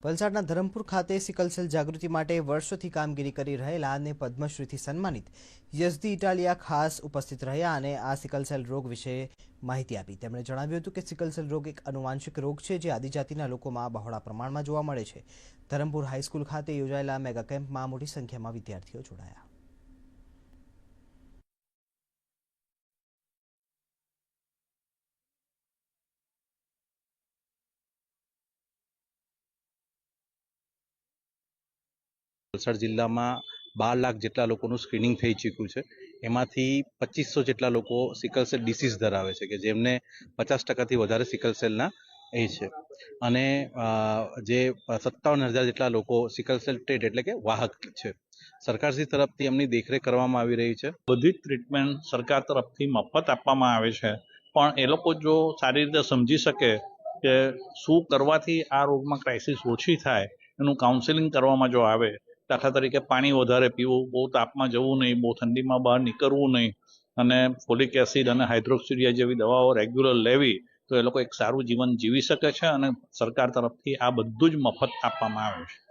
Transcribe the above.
વલસાડના ધરમપુર ખાતે સિકલસેલ જાગૃતિ માટે વર્ષોથી કામગીરી કરી રહેલા અને પદ્મશ્રીથી સન્માનિત યઝદી ઇટાલિયા ખાસ ઉપસ્થિત રહ્યા અને આ સિકલસેલ રોગ વિશે માહિતી આપી। તેમણે જણાવ્યું હતું કે સિકલસેલ રોગ એક આનુવંશિક રોગ છે જે આદિજાતિના લોકોમાં બહોળા પ્રમાણમાં જોવા મળે છે। ધરમપુર હાઈસ્કૂલ ખાતે યોજાયેલા મેગા કેમ્પમાં મોટી સંખ્યામાં વિદ્યાર્થીઓ જોડાયા। વલસાડ જિલ્લામાં 12 લાખ જેટલા લોકોનું સ્ક્રીનિંગ થઈ ચૂક્યું છે। એમાંથી 2500 જેટલા લોકો સિકલસેલ ડિસીઝ ધરાવે છે કે જેમને 50%થી વધારે સિકલસેલના એ છે અને જે 57,000 જેટલા લોકો સિકલસેલ ટ્રેટ એટલે કે વાહક છે। સરકારશ્રી તરફથી એમની દેખરેખ કરવામાં આવી રહી છે। બધી જ ટ્રીટમેન્ટ સરકાર તરફથી મફત આપવામાં આવે છે, પણ એ લોકો જો સારી રીતે સમજી શકે કે શું કરવાથી આ રોગમાં ક્રાઇસિસ ઓછી થાય, એનું કાઉન્સેલિંગ કરવામાં જો આવે, દાખલા તરીકે પાણી વધારે પીવું, બહુ તાપમાં જવું નહીં, બહુ ઠંડીમાં બહાર નીકળવું નહીં અને ફોલિક એસિડ અને હાઇડ્રોક્સિડિયા જેવી દવાઓ રેગ્યુલર લેવી, તો એ લોકો એક સારું જીવન જીવી શકે છે અને સરકાર તરફથી આ બધું જ મફત આપવામાં આવે છે।